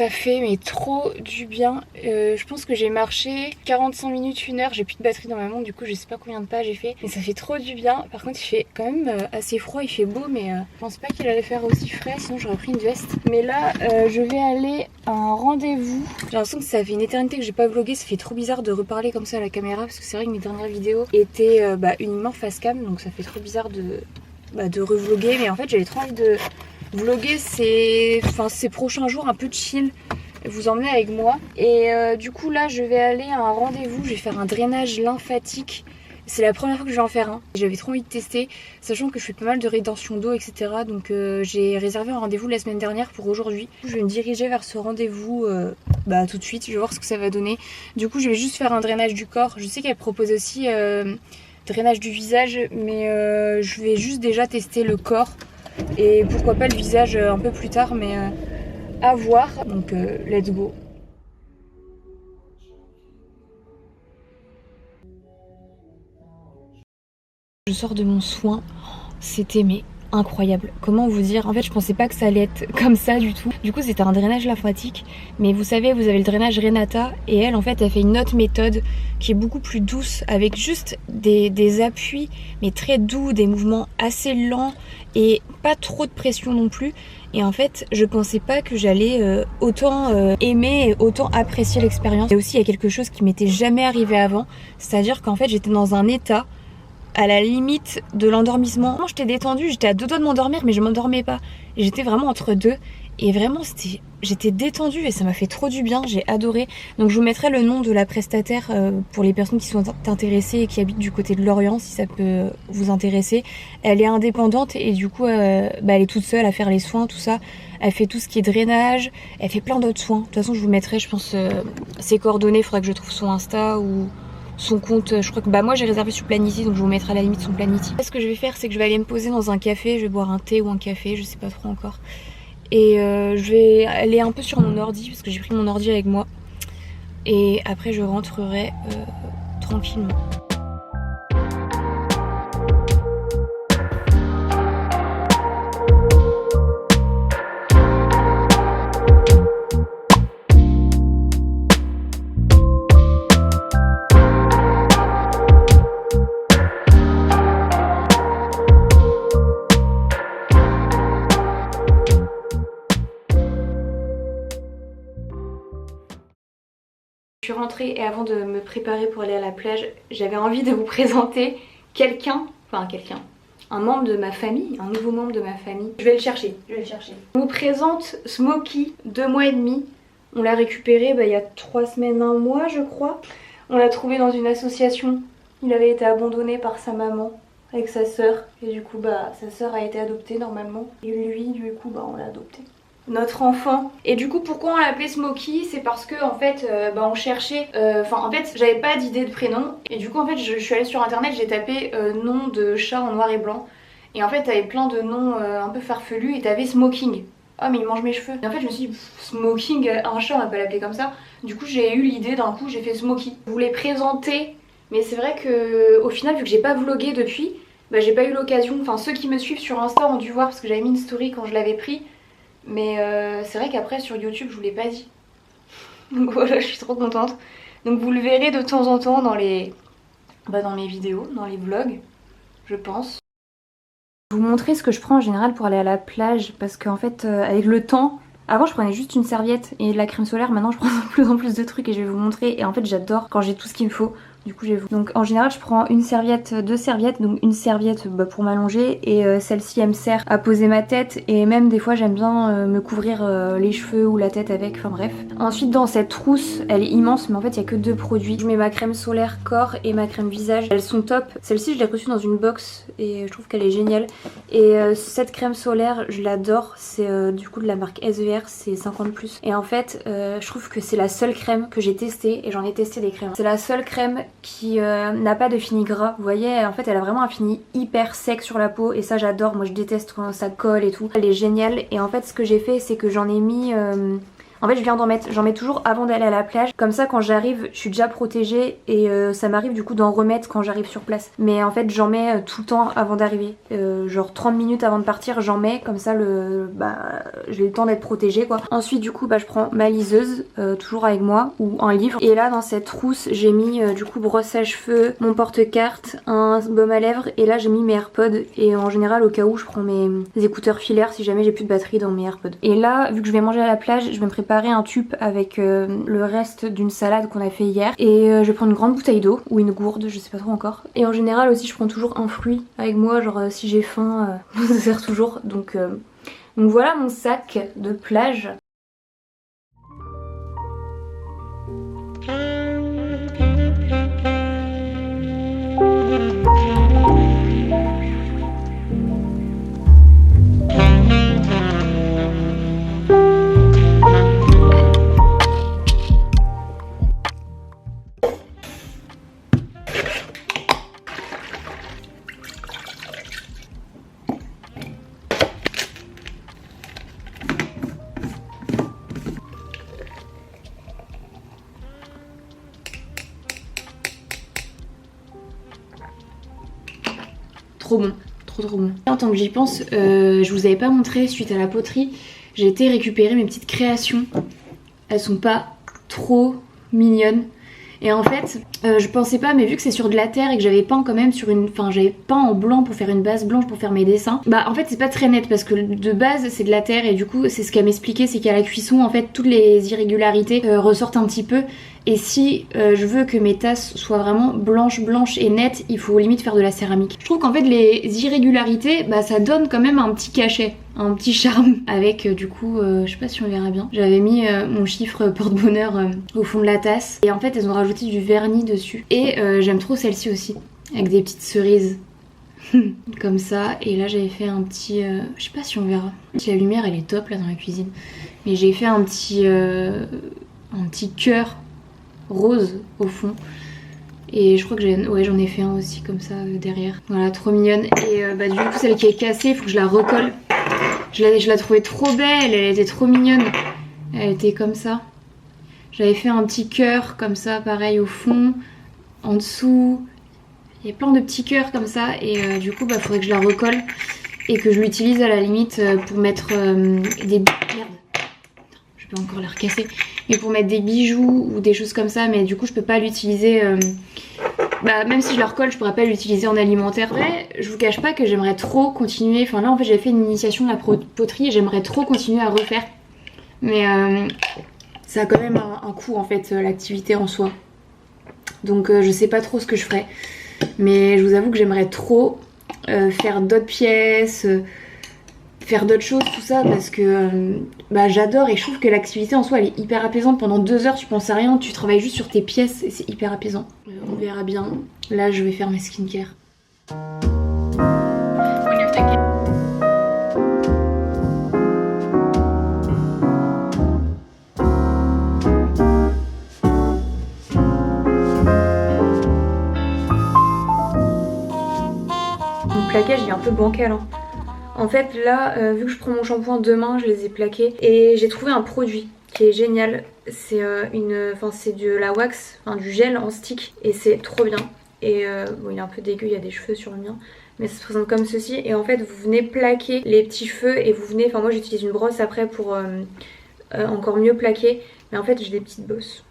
ça fait mais trop du bien. Je pense que j'ai marché 45 minutes, 1 heure, j'ai plus de batterie dans ma montre, du coup je sais pas combien de pas j'ai fait, mais ça fait trop du bien. Par contre il fait quand même assez froid, il fait beau, mais je pense pas qu'il allait faire aussi frais, sinon j'aurais pris une veste. Mais là je vais aller à un rendez-vous. J'ai l'impression que ça fait une éternité que j'ai pas vlogué, ça fait trop bizarre de reparler comme ça à la caméra, parce que c'est vrai que mes dernières vidéos étaient uniquement face cam, donc ça fait trop bizarre de revloguer, mais en fait j'avais trop envie de vloguer ces prochains jours un peu chill, vous emmener avec moi. Et du coup là je vais aller à un rendez-vous, je vais faire un drainage lymphatique. C'est la première fois que je vais en faire un. J'avais trop envie de tester, sachant que je fais pas mal de rétention d'eau, etc. Donc j'ai réservé un rendez-vous la semaine dernière pour aujourd'hui. Je vais me diriger vers ce rendez-vous tout de suite, je vais voir ce que ça va donner. Du coup je vais juste faire un drainage du corps. Je sais qu'elle propose aussi drainage du visage, mais je vais juste déjà tester le corps. Et pourquoi pas le visage un peu plus tard, mais à voir. Donc let's go. Je sors de mon soin, c'était incroyable. Comment vous dire? En fait je pensais pas que ça allait être comme ça du tout. Du coup c'était un drainage lymphatique, mais vous savez, vous avez le drainage Renata, et elle en fait elle fait une autre méthode qui est beaucoup plus douce, avec juste des appuis mais très doux, des mouvements assez lents et pas trop de pression non plus. Et en fait je pensais pas que j'allais autant aimer et autant apprécier l'expérience. Et aussi il y a quelque chose qui m'était jamais arrivé avant, c'est-à-dire qu'en fait j'étais dans un état à la limite de l'endormissement. J'étais détendue, j'étais à 2 doigts de m'endormir, mais je m'endormais pas. J'étais vraiment entre deux, et vraiment j'étais détendue et ça m'a fait trop du bien, j'ai adoré. Donc je vous mettrai le nom de la prestataire pour les personnes qui sont intéressées et qui habitent du côté de Lorient, si ça peut vous intéresser. Elle est indépendante et du coup elle est toute seule à faire les soins, tout ça. Elle fait tout ce qui est drainage, elle fait plein d'autres soins. De toute façon je vous mettrai, je pense, ses coordonnées, il faudra que je trouve son Insta ou son compte. Je crois que moi j'ai réservé sur Planity, donc je vous mettrai à la limite son Planity. Ce que je vais faire, c'est que je vais aller me poser dans un café, je vais boire un thé ou un café, je sais pas trop encore. Et je vais aller un peu sur mon ordi, parce que j'ai pris mon ordi avec moi. Et après je rentrerai tranquillement. Je suis rentrée et avant de me préparer pour aller à la plage, j'avais envie de vous présenter un membre de ma famille, un nouveau membre de ma famille. Je vais le chercher. Je vous présente Smokey, 2 mois et demi. On l'a récupéré il y a 3 semaines, 1 mois je crois. On l'a trouvé dans une association. Il avait été abandonné par sa maman avec sa sœur. Et du coup sa sœur a été adoptée normalement. Et lui du coup on l'a adopté. Notre enfant. Et du coup pourquoi on l'appelait Smokey, c'est parce que en fait on cherchait, en fait j'avais pas d'idée de prénom, et du coup en fait je suis allée sur internet, j'ai tapé nom de chat en noir et blanc, et en fait t'avais plein de noms un peu farfelus, et t'avais Smoking. Oh mais il mange mes cheveux. Et en fait je me suis dit Smoking, un chat on va pas l'appeler comme ça. Du coup j'ai eu l'idée, d'un coup j'ai fait Smokey. Je voulais présenter, mais c'est vrai que au final vu que j'ai pas vlogué depuis, j'ai pas eu l'occasion. Enfin ceux qui me suivent sur Insta ont dû voir parce que j'avais mis une story quand je l'avais pris. Mais c'est vrai qu'après sur YouTube je vous l'ai pas dit. Donc voilà, je suis trop contente. Donc vous le verrez de temps en temps dans mes vidéos, dans les vlogs, je pense. Je vais vous montrer ce que je prends en général pour aller à la plage, parce qu'en fait avec le temps, avant je prenais juste une serviette et de la crème solaire, maintenant je prends de plus en plus de trucs et je vais vous montrer. Et en fait j'adore quand j'ai tout ce qu'il me faut. Du coup donc en général je prends une serviette, 2 serviettes, donc une serviette pour m'allonger, et celle-ci elle me sert à poser ma tête, et même des fois j'aime bien me couvrir les cheveux ou la tête avec, enfin bref. Ensuite dans cette trousse, elle est immense mais en fait il n'y a que 2 produits. Je mets ma crème solaire corps et ma crème visage, elles sont top. Celle-ci je l'ai reçue dans une box et je trouve qu'elle est géniale. Et cette crème solaire je l'adore, c'est du coup de la marque SVR, c'est 50+. Et en fait je trouve que c'est la seule crème que j'ai testée, et j'en ai testé des crèmes. C'est la seule crème qui n'a pas de fini gras. Vous voyez, en fait elle a vraiment un fini hyper sec sur la peau, et ça j'adore. Moi je déteste quand ça colle et tout. Elle est géniale. Et en fait ce que j'ai fait, c'est que j'en ai mis en En fait je viens d'en mettre, j'en mets toujours avant d'aller à la plage. Comme ça quand j'arrive je suis déjà protégée et ça m'arrive du coup d'en remettre quand j'arrive sur place. Mais en fait j'en mets tout le temps avant d'arriver. Genre 30 minutes avant de partir j'en mets, comme ça j'ai le temps d'être protégée quoi. Ensuite du coup je prends ma liseuse, toujours avec moi, ou un livre. Et là dans cette trousse j'ai mis du coup brosse à cheveux, mon porte-carte, un baume à lèvres et là j'ai mis mes AirPods. Et en général au cas où je prends mes écouteurs filaires si jamais j'ai plus de batterie dans mes AirPods. Et là vu que je vais manger à la plage, je vais me préparer un tube avec le reste d'une salade qu'on a fait hier. Et je vais prendre une grande bouteille d'eau ou une gourde, je sais pas trop encore. Et en général aussi je prends toujours un fruit avec moi, genre si j'ai faim, ça sert toujours. Donc voilà mon sac de plage. Trop bon, trop bon. En tant que j'y pense, je vous avais pas montré suite à la poterie, j'ai été récupérer mes petites créations. Elles sont pas trop mignonnes. Et en fait, je pensais pas, mais vu que c'est sur de la terre et que j'avais peint quand même sur une... Enfin, j'avais peint en blanc pour faire une base blanche pour faire mes dessins. Bah en fait c'est pas très net parce que de base c'est de la terre et du coup c'est ce qu'elle m'expliquait, c'est qu'à la cuisson en fait toutes les irrégularités ressortent un petit peu. Et si je veux que mes tasses soient vraiment blanches et nettes, il faut limite faire de la céramique. Je trouve qu'en fait les irrégularités, bah ça donne quand même un petit cachet, un petit charme. Avec du coup, je sais pas si on verra bien, j'avais mis mon chiffre porte-bonheur au fond de la tasse. Et en fait elles ont rajouté du vernis dessus. Et j'aime trop celle-ci aussi, avec des petites cerises. Comme ça. Et là j'avais fait un petit... je sais pas si on verra. La lumière elle est top là dans la cuisine. Mais j'ai fait un petit cœur rose au fond. Et je crois que j'en ai fait un aussi comme ça derrière. Voilà, trop mignonne. Et du coup celle qui est cassée, il faut que je la recolle. Je la trouvais trop belle, elle était trop mignonne. Elle était comme ça. J'avais fait un petit cœur comme ça, pareil au fond, en dessous. Il y a plein de petits cœurs comme ça. Et du coup faudrait que je la recolle et que je l'utilise à la limite pour mettre des... Merde, je peux encore la recasser. Mais pour mettre des bijoux ou des choses comme ça, mais du coup je peux pas l'utiliser, même si je la recolle je pourrais pas l'utiliser en alimentaire. Après je vous cache pas que j'aimerais trop continuer, enfin là en fait j'ai fait une initiation de la poterie et j'aimerais trop continuer à refaire. Mais ça a quand même un coût en fait l'activité en soi. Donc je sais pas trop ce que je ferais. Mais je vous avoue que j'aimerais trop faire d'autres pièces, faire d'autres choses, tout ça, parce que j'adore et je trouve que l'activité en soi elle est hyper apaisante. Pendant 2 heures tu penses à rien, tu travailles juste sur tes pièces et c'est hyper apaisant. On verra bien. Là je vais faire mes skincare. Mon plaquage il est un peu bancal hein. En fait là vu que je prends mon shampoing demain je les ai plaqués et j'ai trouvé un produit qui est génial. C'est c'est de la wax, du gel en stick et c'est trop bien. Et bon il est un peu dégueu, il y a des cheveux sur le mien. Mais ça se présente comme ceci et en fait vous venez plaquer les petits cheveux et vous venez, moi j'utilise une brosse après pour encore mieux plaquer. Mais en fait j'ai des petites bosses.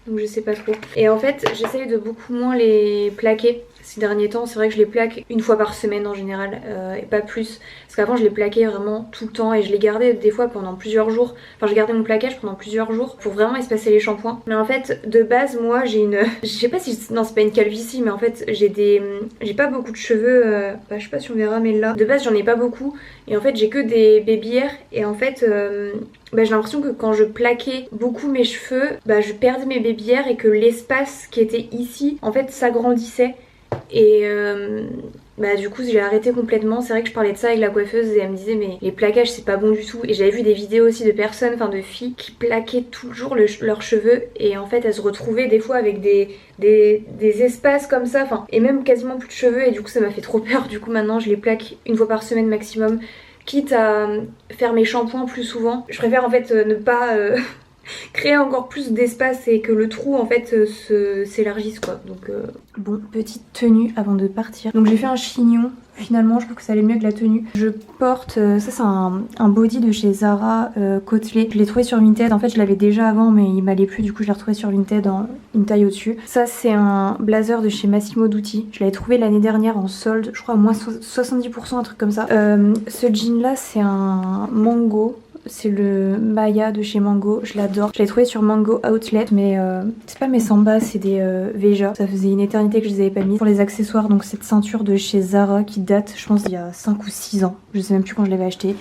Donc je sais pas trop. Et en fait j'essaye de beaucoup moins les plaquer ces derniers temps. C'est vrai que je les plaque une fois par semaine en général et pas plus. Parce qu'avant je les plaquais vraiment tout le temps et je les gardais des fois pendant plusieurs jours. Enfin je gardais mon plaquage pendant plusieurs jours pour vraiment espacer les shampoings. Mais en fait de base moi j'ai une... je sais pas si... Non c'est pas une calvitie mais en fait j'ai pas beaucoup de cheveux. Je sais pas si on verra mais là. De base j'en ai pas beaucoup. Et en fait j'ai que des baby hairs. Et en fait... j'ai l'impression que quand je plaquais beaucoup mes cheveux, je perdais mes baby hairs et que l'espace qui était ici, en fait, s'agrandissait. Et du coup j'ai arrêté complètement. C'est vrai que je parlais de ça avec la coiffeuse et elle me disait mais les plaquages c'est pas bon du tout. Et j'avais vu des vidéos aussi de personnes, de filles qui plaquaient toujours leurs cheveux. Et en fait elles se retrouvaient des fois avec des espaces comme ça, et même quasiment plus de cheveux. Et du coup ça m'a fait trop peur. Du coup maintenant je les plaque une fois par semaine maximum. Quitte à faire mes shampoings plus souvent, je préfère en fait ne pas créer encore plus d'espace et que le trou en fait s'élargisse quoi. Donc bon, petite tenue avant de partir. Donc j'ai fait un chignon. Finalement je trouve que ça allait mieux que la tenue. Je porte, ça c'est un body de chez Zara côtelé. Je l'ai trouvé sur Vinted, en fait je l'avais déjà avant mais il m'allait plus, du coup je l'ai retrouvé sur Vinted en une taille au-dessus. Ça c'est un blazer de chez Massimo Dutti. Je l'avais trouvé l'année dernière en solde, je crois à moins 70%, un truc comme ça. Ce jean là c'est un Mango. C'est le Maya de chez Mango, je l'adore. Je l'ai trouvé sur Mango Outlet, mais c'est pas mes sambas, c'est des Veja. Ça faisait une éternité que je les avais pas mis. Pour les accessoires, donc cette ceinture de chez Zara qui date, je pense, d'il y a 5 ou 6 ans. Je sais même plus quand je l'avais acheté.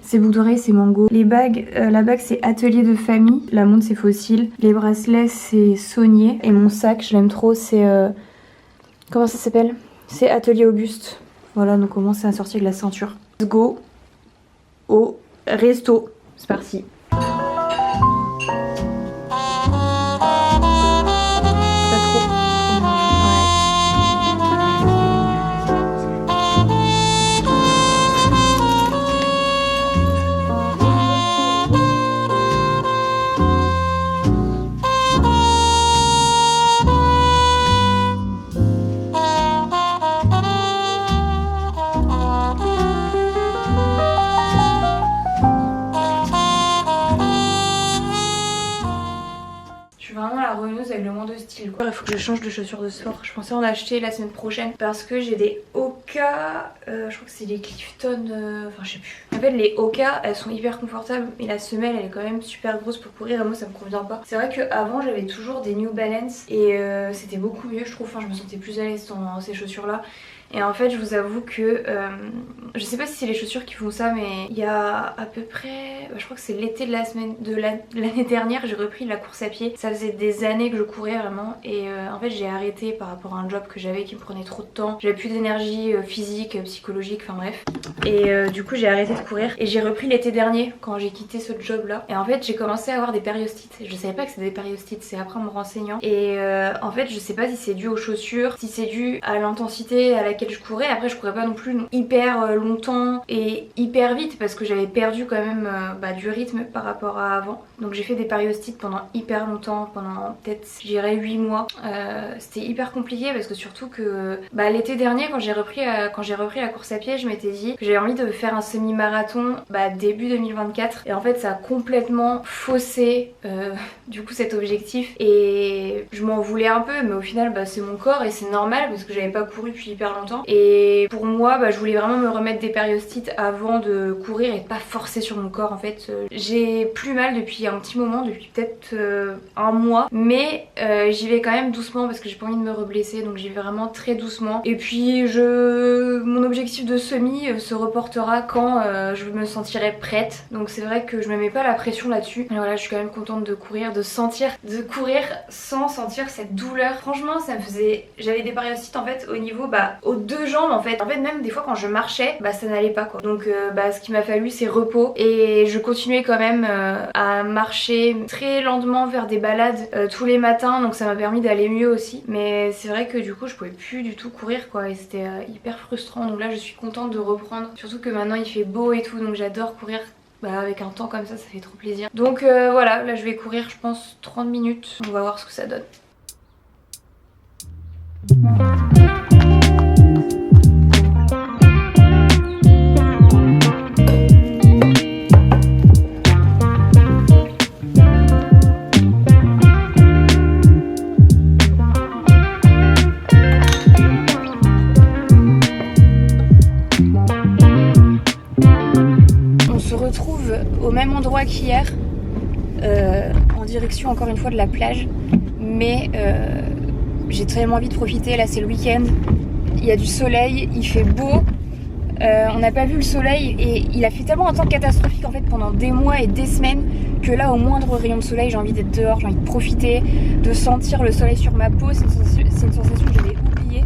Ces boucles d'oreilles, c'est Mango. Les bagues, la bague c'est Atelier de Famille. La montre c'est Fossil. Les bracelets c'est Saunier. Et mon sac, je l'aime trop, c'est... comment ça s'appelle? C'est Atelier Auguste. Voilà, donc au moins c'est assorti avec la ceinture. Let's go au resto, c'est parti. Pas trop. Avec le moins de style quoi. Il faut que je change de chaussures de sport. Je pensais en acheter la semaine prochaine parce que j'ai des Hoka, je crois que c'est des Clifton, enfin je sais plus. En fait les Hoka elles sont hyper confortables mais la semelle elle est quand même super grosse pour courir et moi ça me convient pas. C'est vrai qu'avant j'avais toujours des New Balance et c'était beaucoup mieux je trouve, enfin je me sentais plus à l'aise dans ces chaussures là. Et en fait je vous avoue que je sais pas si c'est les chaussures qui font ça mais il y a à peu près, je crois que c'est l'été de l'année dernière, j'ai repris la course à pied. Ça faisait des années que je courais vraiment et en fait j'ai arrêté par rapport à un job que j'avais qui me prenait trop de temps. J'avais plus d'énergie physique, psychologique, enfin bref. Et du coup j'ai arrêté de courir et j'ai repris l'été dernier quand j'ai quitté ce job là. Et en fait j'ai commencé à avoir des périostites. Je savais pas que c'était des périostites, c'est après en me renseignant. Et en fait je sais pas si c'est dû aux chaussures, si c'est dû à l'intensité à laquelle je courais. Après je courais pas non plus hyper longtemps et hyper vite parce que j'avais perdu quand même du rythme par rapport à avant. Donc j'ai fait des périostites pendant hyper longtemps, pendant peut-être je dirais 8 mois. C'était hyper compliqué parce que surtout que l'été dernier quand j'ai repris la course à pied je m'étais dit que j'avais envie de faire un semi-marathon début 2024 et en fait ça a complètement faussé du coup cet objectif et je m'en voulais un peu mais au final c'est mon corps et c'est normal parce que j'avais pas couru depuis hyper longtemps et pour moi je voulais vraiment me remettre des périostites avant de courir et pas forcer sur mon corps en fait. J'ai plus mal depuis un petit moment, depuis peut-être un mois mais j'y vais quand même doucement parce que j'ai pas envie de me reblesser donc j'y vais vraiment très doucement et puis mon objectif de semi se reportera quand je me sentirai prête donc c'est vrai que je me mets pas la pression là-dessus. Voilà, je suis quand même contente de courir, de courir sans sentir cette douleur. Franchement ça me faisait, j'avais des périostites en fait au niveau aux deux jambes en fait même des fois quand je marchais ça n'allait pas quoi. Donc ce qui m'a fallu c'est repos et je continuais quand même à marcher très lentement vers des balades tous les matins donc ça m'a permis d'aller mieux aussi mais c'est vrai que du coup je pouvais plus du tout courir quoi et c'était hyper frustrant donc là je suis contente de reprendre surtout que maintenant il fait beau et tout donc j'adore courir avec un temps comme ça fait trop plaisir. Donc voilà, là je vais courir je pense 30 minutes, on va voir ce que ça donne. Au même endroit qu'hier, en direction encore une fois de la plage, mais j'ai tellement envie de profiter. Là c'est le week-end, il y a du soleil, il fait beau, on n'a pas vu le soleil et il a fait tellement un temps catastrophique en fait pendant des mois et des semaines que là au moindre rayon de soleil j'ai envie d'être dehors, j'ai envie de profiter, de sentir le soleil sur ma peau, c'est une sensation que j'avais oubliée.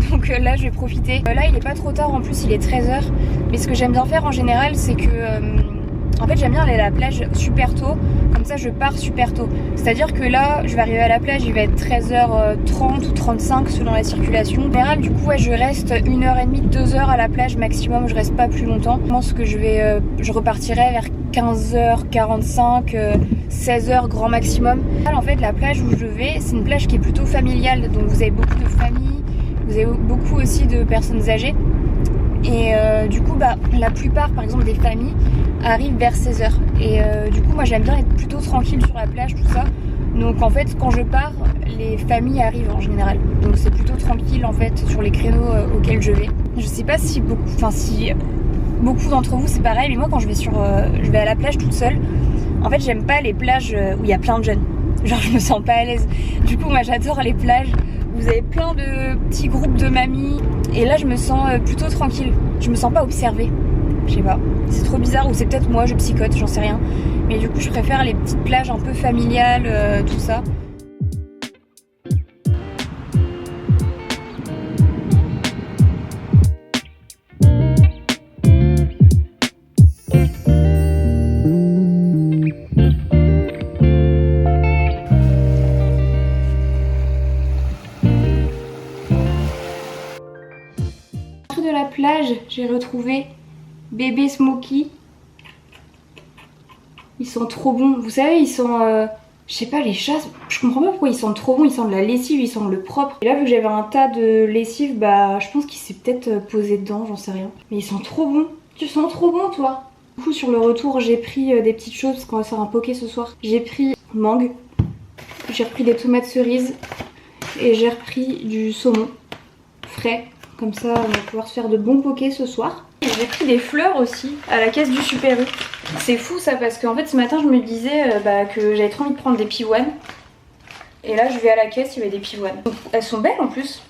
Donc là je vais profiter. Là il est pas trop tard en plus, il est 13h, mais ce que j'aime bien faire en général c'est que En fait j'aime bien aller à la plage super tôt, comme ça je pars super tôt. C'est-à-dire que là je vais arriver à la plage, il va être 13h30 ou 35 selon la circulation. En général du coup ouais, je reste 1h30, 2h à la plage maximum, je reste pas plus longtemps. Je pense que je repartirai vers 15h45, 16h grand maximum. En fait la plage où je vais, c'est une plage qui est plutôt familiale, donc vous avez beaucoup de familles, vous avez beaucoup aussi de personnes âgées. Et du coup bah, la plupart par exemple des familles arrivent vers 16h. Et du coup moi j'aime bien être plutôt tranquille sur la plage, tout ça. Donc en fait quand je pars, les familles arrivent en général. Donc c'est plutôt tranquille en fait sur les créneaux auxquels je vais. Je sais pas si beaucoup d'entre vous c'est pareil, mais moi quand je vais à la plage toute seule, en fait j'aime pas les plages où il y a plein de jeunes. Genre je me sens pas à l'aise. Du coup moi j'adore les plages où vous avez plein de petits groupes de mamies. Et là je me sens plutôt tranquille. Je me sens pas observée. Je sais pas, c'est trop bizarre, ou c'est peut-être moi je psychote, j'en sais rien. Mais du coup je préfère les petites plages un peu familiales, tout ça. De la plage, j'ai retrouvé bébé Smokey. Ils sont trop bons. Vous savez, ils sont... je sais pas, les chats, je comprends pas pourquoi ils sentent trop bons. Ils sentent de la lessive, ils sentent le propre. Et là, vu que j'avais un tas de lessive, bah je pense qu'il s'est peut-être posé dedans, j'en sais rien. Mais ils sont trop bons. Tu sens trop bon, toi. Du coup, sur le retour, j'ai pris des petites choses parce qu'on va faire un poké ce soir. J'ai pris mangue, j'ai repris des tomates cerises et j'ai repris du saumon frais. Comme ça, on va pouvoir se faire de bons pokés ce soir. J'ai pris des fleurs aussi à la caisse du Super U. C'est fou ça parce qu'en fait ce matin je me disais que j'avais trop envie de prendre des pivoines. Et là je vais à la caisse, il y avait des pivoines. Elles sont belles en plus.